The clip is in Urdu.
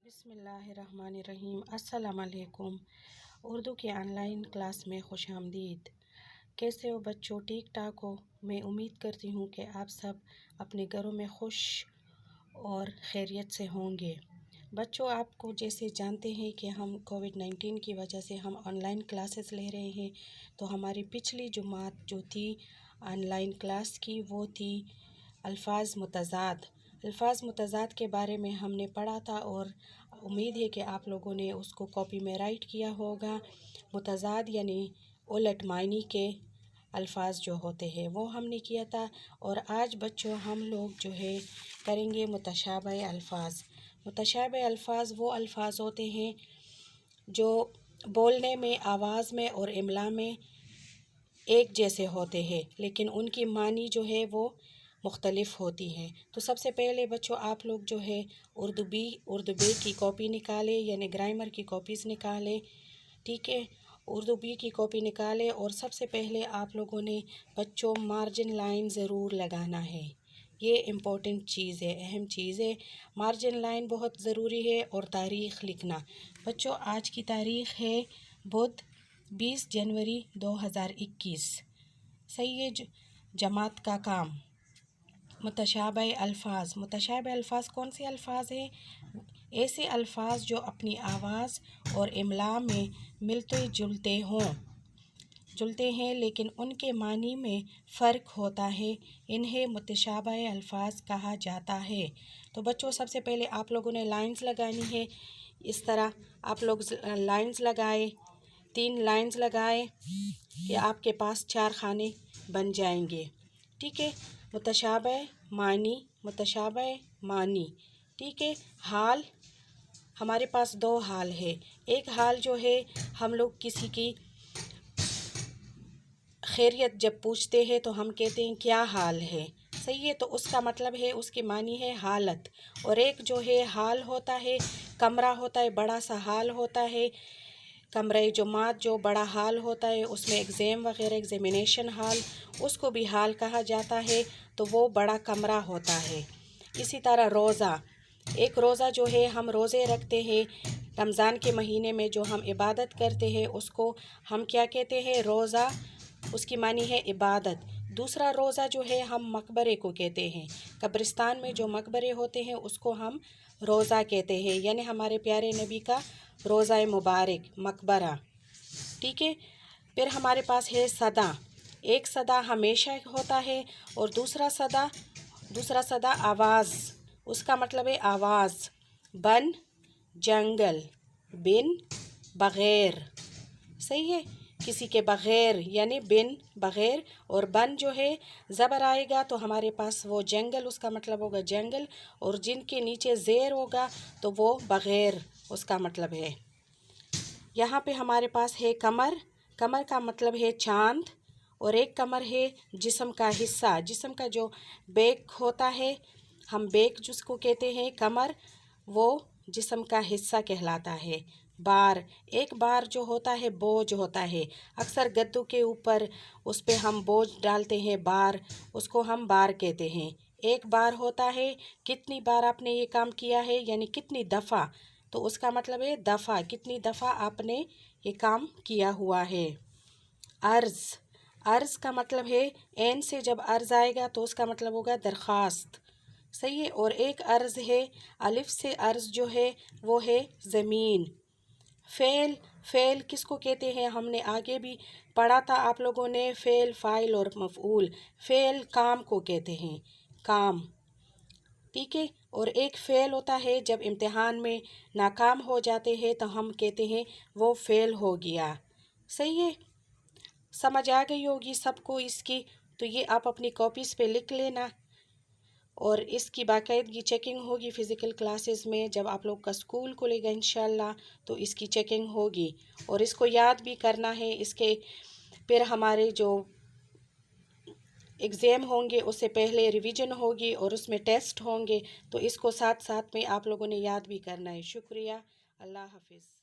بسم اللہ الرحمن الرحیم۔ السلام علیکم۔ اردو کے آن لائن کلاس میں خوش آمدید۔ کیسے ہو بچوں؟ ٹھیک ٹھاک ہو؟ میں امید کرتی ہوں کہ آپ سب اپنے گھروں میں خوش اور خیریت سے ہوں گے۔ بچوں، آپ کو جیسے جانتے ہیں کہ ہم کووڈ-19 کی وجہ سے ہم آن لائن کلاسز لے رہے ہیں، تو ہماری پچھلی جماعت جو تھی آن لائن کلاس کی وہ تھی الفاظ متضاد۔ الفاظ متضاد کے بارے میں ہم نے پڑھا تھا اور امید ہے کہ آپ لوگوں نے اس کو کاپی میں رائٹ کیا ہوگا۔ متضاد یعنی الٹ معنی کے الفاظ جو ہوتے ہیں وہ ہم نے کیا تھا، اور آج بچوں ہم لوگ جو ہے کریں گے متشابہ الفاظ۔ متشابہ الفاظ وہ الفاظ ہوتے ہیں جو بولنے میں، آواز میں اور املا میں ایک جیسے ہوتے ہیں، لیکن ان کی معنی جو ہے وہ مختلف ہوتی ہے۔ تو سب سے پہلے بچوں آپ لوگ جو ہے اردو بی کی کاپی نکالیں، یعنی گرامر کی کاپیز نکالیں، ٹھیک ہے؟ اردو بی کی کاپی نکالیں، اور سب سے پہلے آپ لوگوں نے بچوں مارجن لائن ضرور لگانا ہے۔ یہ امپورٹنٹ چیز ہے، اہم چیز ہے۔ مارجن لائن بہت ضروری ہے، اور تاریخ لکھنا۔ بچوں آج کی تاریخ ہے بدھ 20 جنوری 2021۔ صحیح ہے؟ جماعت کا کام متشابہ الفاظ۔ متشابہ الفاظ کون سے الفاظ ہیں؟ ایسے الفاظ جو اپنی آواز اور املا میں ملتے جلتے ہیں لیکن ان کے معنی میں فرق ہوتا ہے، انہیں متشابہ الفاظ کہا جاتا ہے۔ تو بچوں سب سے پہلے آپ لوگوں نے لائنز لگانی ہے۔ اس طرح آپ لوگ لائنز لگائے، 3 لائنز لگائے کہ آپ کے پاس 4 خانے بن جائیں گے، ٹھیک ہے؟ متشابہ معنی، متشابہ معنی، ٹھیک ہے؟ حال، ہمارے پاس 2 حال ہے۔ ایک حال جو ہے ہم لوگ کسی کی خیریت جب پوچھتے ہیں تو ہم کہتے ہیں کیا حال ہے، صحیح ہے؟ تو اس کا مطلب ہے، اس کی معنی ہے حالت۔ اور ایک جو ہے حال ہوتا ہے، کمرہ ہوتا ہے، بڑا سا حال ہوتا ہے، کمرہ جماعت جو بڑا حال ہوتا ہے، اس میں ایگزام وغیرہ، ایگزامینیشن ہال، اس کو بھی حال کہا جاتا ہے، تو وہ بڑا کمرہ ہوتا ہے۔ اسی طرح روزہ، ایک روزہ جو ہے ہم روزے رکھتے ہیں رمضان کے مہینے میں، جو ہم عبادت کرتے ہیں اس کو ہم کیا کہتے ہیں؟ روزہ، اس کی معنی ہے عبادت۔ دوسرا روزہ جو ہے ہم مقبرے کو کہتے ہیں، قبرستان میں جو مقبرے ہوتے ہیں اس کو ہم روزہ کہتے ہیں، یعنی ہمارے پیارے نبی کا روزہ مبارک، مقبرہ، ٹھیک ہے؟ پھر ہمارے پاس ہے صدا۔ ایک صدا ہمیشہ ہوتا ہے، اور دوسرا صدا آواز، اس کا مطلب ہے آواز۔ بن، جنگل، بن، بغیر، صحیح ہے؟ کسی کے بغیر یعنی بن، بغیر، اور بن جو ہے زبر آئے گا تو ہمارے پاس وہ جنگل، اس کا مطلب ہوگا جنگل، اور جن کے نیچے زیر ہوگا تو وہ بغیر، اس کا مطلب ہے۔ یہاں پہ ہمارے پاس ہے کمر۔ کمر کا مطلب ہے چاند، اور ایک کمر ہے جسم کا حصہ، جسم کا جو بیک ہوتا ہے، ہم بیک جس کو کہتے ہیں کمر، وہ جسم کا حصہ کہلاتا ہے۔ بار، ایک بار جو ہوتا ہے بوجھ ہوتا ہے، اکثر گدوں کے اوپر اس پہ ہم بوجھ ڈالتے ہیں، بار، اس کو ہم بار کہتے ہیں۔ ایک بار ہوتا ہے کتنی بار آپ نے یہ کام کیا ہے، یعنی کتنی دفعہ، تو اس کا مطلب ہے دفعہ، کتنی دفعہ آپ نے یہ کام کیا ہوا ہے۔ عرض، عرض کا مطلب ہے عین سے جب عرض آئے گا تو اس کا مطلب ہوگا درخواست، صحیح ہے؟ اور ایک عرض ہے الف سے عرض جو ہے وہ ہے زمین۔ فعل، فعل کس کو کہتے ہیں؟ ہم نے آگے بھی پڑھا تھا آپ لوگوں نے، فعل، فاعل اور مفعول۔ فعل کام کو کہتے ہیں، کام، ٹھیک ہے؟ اور ایک فعل ہوتا ہے جب امتحان میں ناکام ہو جاتے ہیں تو ہم کہتے ہیں وہ فعل ہو گیا، صحیح ہے؟ سمجھ آ گئی ہوگی سب کو اس کی، تو یہ آپ اپنی کاپیز پہ لکھ لینا، اور اس کی باقاعدگی چیکنگ ہوگی فزیکل کلاسز میں، جب آپ لوگ کا اسکول کھلے گا انشاءاللہ تو اس کی چیکنگ ہوگی، اور اس کو یاد بھی کرنا ہے۔ اس کے پھر ہمارے جو ایگزام ہوں گے اس سے پہلے ریویژن ہوگی، اور اس میں ٹیسٹ ہوں گے، تو اس کو ساتھ ساتھ میں آپ لوگوں نے یاد بھی کرنا ہے۔ شکریہ، اللہ حافظ۔